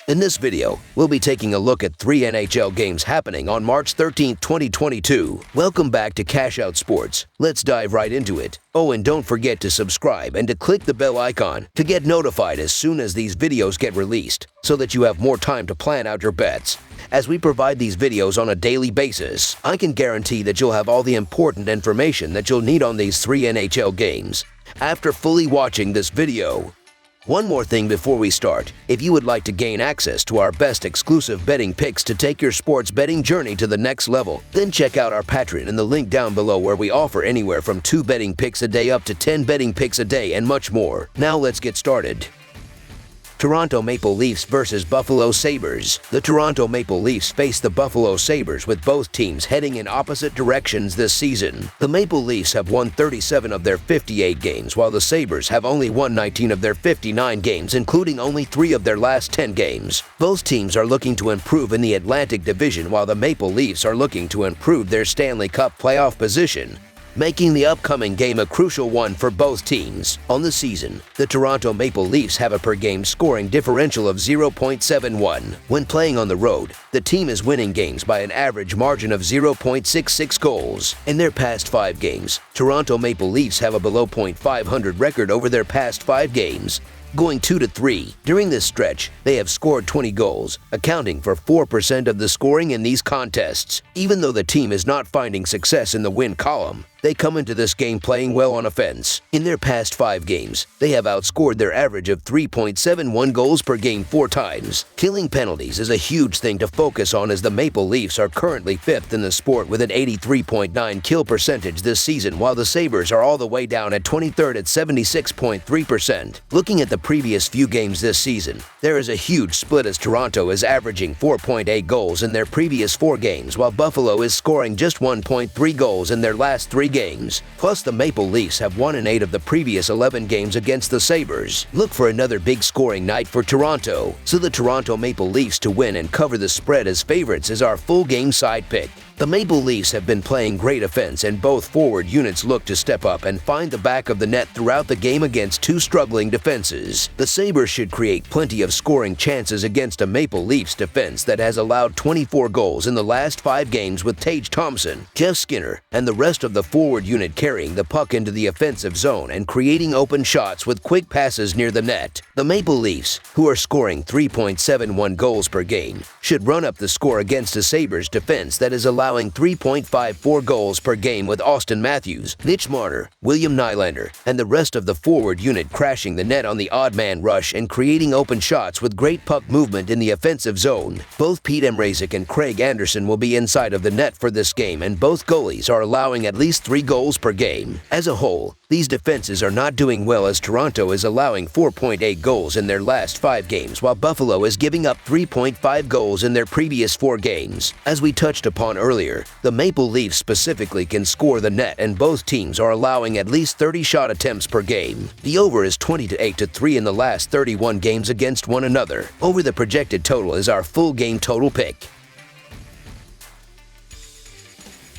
In this video, we'll be taking a look at 3 NHL games happening on March 13, 2022. Welcome back to Cash Out Sports. Let's dive right into it. Oh, and don't forget to subscribe and to click the bell icon to get notified as soon as these videos get released, so that you have more time to plan out your bets. As we provide these videos on a daily basis, I can guarantee that you'll have all the important information that you'll need on these 3 NHL games after fully watching this video. One more thing before we start. If you would like to gain access to our best exclusive betting picks to take your sports betting journey to the next level, then check out our Patreon in the link down below, where we offer anywhere from 2 betting picks a day up to 10 betting picks a day and much more. Now let's get started. Toronto Maple Leafs versus Buffalo Sabres. The Toronto Maple Leafs face the Buffalo Sabres, with both teams heading in opposite directions this season. The Maple Leafs have won 37 of their 58 games, while the Sabres have only won 19 of their 59 games, including only 3 of their last 10 games. Both teams are looking to improve in the Atlantic Division, while the Maple Leafs are looking to improve their Stanley Cup playoff position, making the upcoming game a crucial one for both teams. On the season, the Toronto Maple Leafs have a per-game scoring differential of 0.71. When playing on the road, the team is winning games by an average margin of 0.66 goals. In their past 5 games, Toronto Maple Leafs have a below .500 record over their past 5 games, going 2-3. During this stretch, they have scored 20 goals, accounting for 4% of the scoring in these contests. Even though the team is not finding success in the win column, they come into this game playing well on offense. In their past 5 games, they have outscored their average of 3.71 goals per game 4 times. Killing penalties is a huge thing to focus on, as the Maple Leafs are currently 5th in the sport with an 83.9 kill percentage this season, while the Sabres are all the way down at 23rd at 76.3%. Looking at the previous few games this season, there is a huge split, as Toronto is averaging 4.8 goals in their previous 4 games, while Buffalo is scoring just 1.3 goals in their last 3 games. Plus, the Maple Leafs have won in 8 of the previous 11 games against the Sabres. Look for another big scoring night for Toronto, so the Toronto Maple Leafs to win and cover the spread as favorites is our full game side pick. The Maple Leafs have been playing great offense, and both forward units look to step up and find the back of the net throughout the game against 2 struggling defenses. The Sabres should create plenty of scoring chances against a Maple Leafs defense that has allowed 24 goals in the last 5 games, with Tage Thompson, Jeff Skinner, and the rest of the forward unit carrying the puck into the offensive zone and creating open shots with quick passes near the net. The Maple Leafs, who are scoring 3.71 goals per game, should run up the score against a Sabres defense that is allowing 3.54 goals per game, with Austin Matthews, Mitch Marner, William Nylander, and the rest of the forward unit crashing the net on the odd man rush and creating open shots with great puck movement in the offensive zone. Both Pete Mrazek and Craig Anderson will be inside of the net for this game, and both goalies are allowing at least 3 goals per game. As a whole, these defenses are not doing well, as Toronto is allowing 4.8 goals in their last 5 games, while Buffalo is giving up 3.5 goals in their previous 4 games. As we touched upon earlier, the Maple Leafs specifically can score the net, and both teams are allowing at least 30 shot attempts per game. The over is 20-8-3 in the last 31 games against one another. Over the projected total is our full game total pick.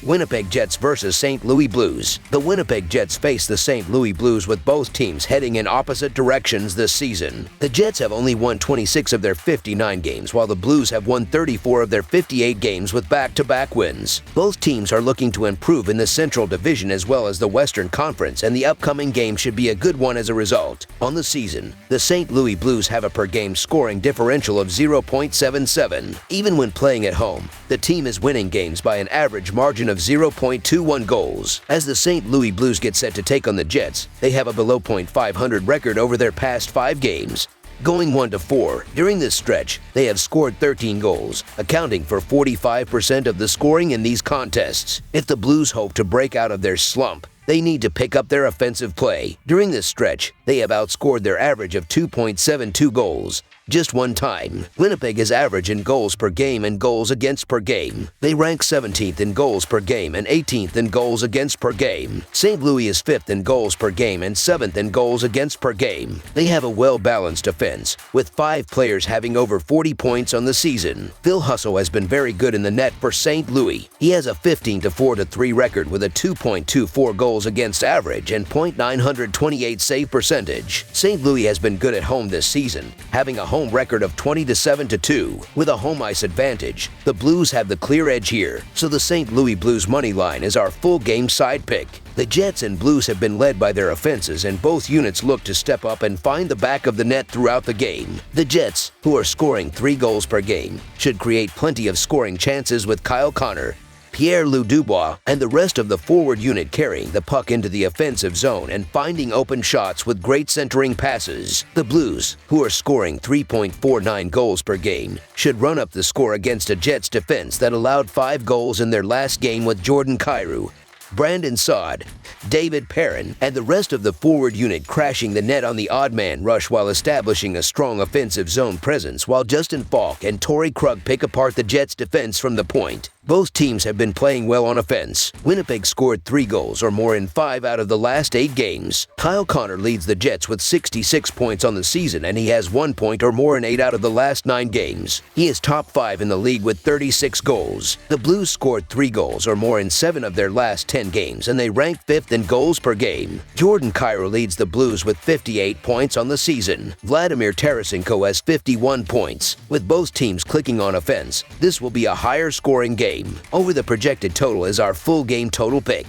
Winnipeg Jets versus St. Louis Blues. The Winnipeg Jets face the St. Louis Blues, with both teams heading in opposite directions this season. The Jets have only won 26 of their 59 games, while the Blues have won 34 of their 58 games with back-to-back wins. Both teams are looking to improve in the Central Division as well as the Western Conference, and the upcoming game should be a good one as a result. On the season, the St. Louis Blues have a per-game scoring differential of 0.77. Even when playing at home, the team is winning games by an average margin of 0.21 goals. As the St. Louis Blues get set to take on the Jets, they have a below .500 record over their past 5 games, going 1-4. During this stretch, they have scored 13 goals, accounting for 45% of the scoring in these contests. If the Blues hope to break out of their slump, they need to pick up their offensive play. During this stretch, they have outscored their average of 2.72 goals, just 1 time. Winnipeg is average in goals per game and goals against per game. They rank 17th in goals per game and 18th in goals against per game. St. Louis is 5th in goals per game and 7th in goals against per game. They have a well-balanced offense, with 5 players having over 40 points on the season. Phil Hustle has been very good in the net for St. Louis. He has a 15-4-3 record with a 2.24 goals against average and .928 save percentage. St. Louis has been good at home this season, having a home record of 20-7-2 with a home ice advantage. The Blues have the clear edge here, so the St. Louis Blues money line is our full game side pick. The Jets and Blues have been led by their offenses, and both units look to step up and find the back of the net throughout the game. The Jets, who are scoring 3 goals per game, should create plenty of scoring chances with Kyle Connor, Pierre-Luc Dubois, and the rest of the forward unit carrying the puck into the offensive zone and finding open shots with great centering passes. The Blues, who are scoring 3.49 goals per game, should run up the score against a Jets defense that allowed 5 goals in their last game with Jordan Kyrou, Brandon Saad, David Perrin, and the rest of the forward unit crashing the net on the odd man rush while establishing a strong offensive zone presence, while Justin Falk and Torrey Krug pick apart the Jets' defense from the point. Both teams have been playing well on offense. Winnipeg scored 3 goals or more in 5 out of the last 8 games. Kyle Connor leads the Jets with 66 points on the season, and he has 1 point or more in 8 out of the last 9 games. He is top 5 in the league with 36 goals. The Blues scored 3 goals or more in 7 of their last 10 games, and they rank 5th in goals per game. Jordan Kyrou leads the Blues with 58 points on the season. Vladimir Tarasenko has 51 points. With both teams clicking on offense, this will be a higher scoring game. Over the projected total is our full game total pick.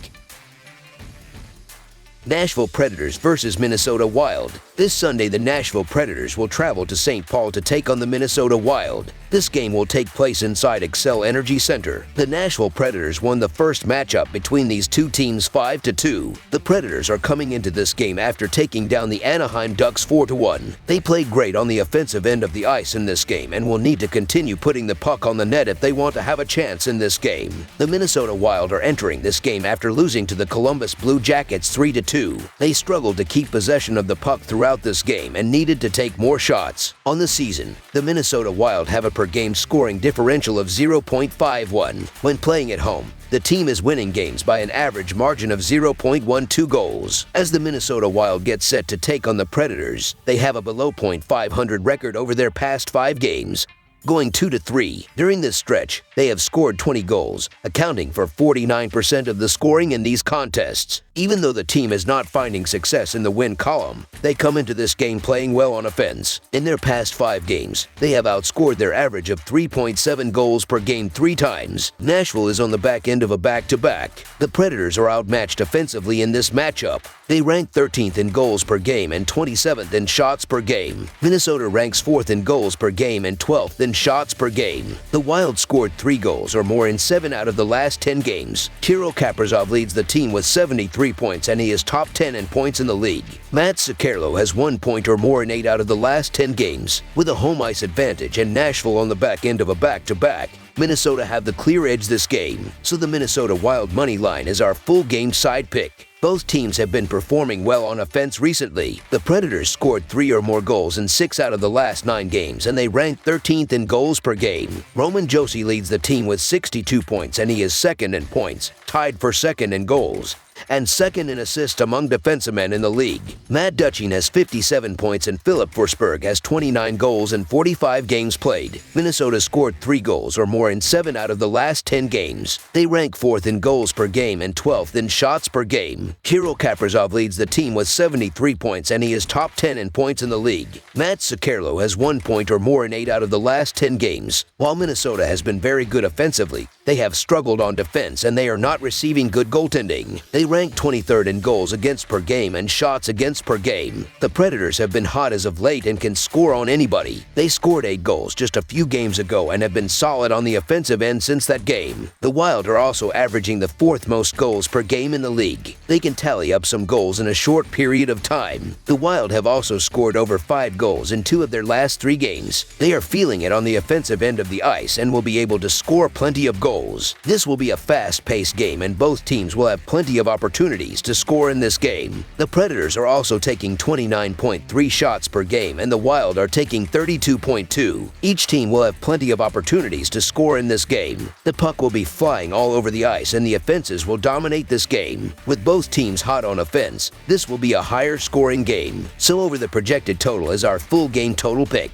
Nashville Predators versus Minnesota Wild. This Sunday, the Nashville Predators will travel to St. Paul to take on the Minnesota Wild. This game will take place inside Xcel Energy Center. The Nashville Predators won the first matchup between these two teams 5-2. The Predators are coming into this game after taking down the Anaheim Ducks 4-1. They played great on the offensive end of the ice in this game and will need to continue putting the puck on the net if they want to have a chance in this game. The Minnesota Wild are entering this game after losing to the Columbus Blue Jackets 3-2. They struggled to keep possession of the puck throughout this game and needed to take more shots. On the season, the Minnesota Wild have a per-game scoring differential of 0.51. When playing at home, the team is winning games by an average margin of 0.12 goals. As the Minnesota Wild get set to take on the Predators, they have a below .500 record over their past 5 games, going 2-3. During this stretch, they have scored 20 goals, accounting for 49% of the scoring in these contests. Even though the team is not finding success in the win column, they come into this game playing well on offense. In their past 5 games, they have outscored their average of 3.7 goals per game 3 times. Nashville is on the back end of a back-to-back. The Predators are outmatched offensively in this matchup. They rank 13th in goals per game and 27th in shots per game. Minnesota ranks 4th in goals per game and 12th in shots per game. The Wild scored 3 goals or more in 7 out of the last 10 games. Kirill Kaprizov leads the team with 73 points, and he is top 10 in points in the league. Matt Zuccarello has 1 point or more in 8 out of the last 10 games. With a home ice advantage and Nashville on the back end of a back-to-back, Minnesota have the clear edge this game, so the Minnesota Wild money line is our full game side pick. Both teams have been performing well on offense recently. The Predators scored 3 or more goals in 6 out of the last 9 games, and they rank 13th in goals per game. Roman Josi leads the team with 62 points, and he is 2nd in points, tied for 2nd in goals, and 2nd in assists among defensemen in the league. Matt Duchene has 57 points, and Philip Forsberg has 29 goals in 45 games played. Minnesota scored 3 goals or more in 7 out of the last 10 games. They rank 4th in goals per game and 12th in shots per game. Kirill Kaprizov leads the team with 73 points, and he is top 10 in points in the league. Matt Zuccarello has 1 point or more in 8 out of the last 10 games. While Minnesota has been very good offensively, they have struggled on defense, and they are not receiving good goaltending. They rank 23rd in goals against per game and shots against per game. The Predators have been hot as of late and can score on anybody. They scored 8 goals just a few games ago and have been solid on the offensive end since that game. The Wild are also averaging the 4th most goals per game in the league. They can tally up some goals in a short period of time. The Wild have also scored over 5 goals in 2 of their last 3 games. They are feeling it on the offensive end of the ice and will be able to score plenty of goals. This will be a fast-paced game, and both teams will have plenty of opportunities to score in this game. The Predators are also taking 29.3 shots per game, and the Wild are taking 32.2. Each team will have plenty of opportunities to score in this game. The puck will be flying all over the ice, and the offenses will dominate this game. With both teams hot on offense, this will be a higher scoring game. So over the projected total is our full game total pick.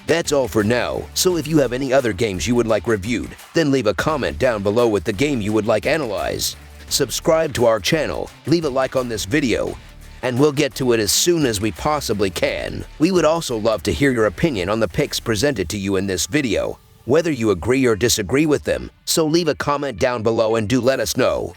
That's all for now, so if you have any other games you would like reviewed, then leave a comment down below with the game you would like analyzed. Subscribe to our channel, leave a like on this video, and we'll get to it as soon as we possibly can. We would also love to hear your opinion on the picks presented to you in this video, whether you agree or disagree with them, so leave a comment down below and do let us know.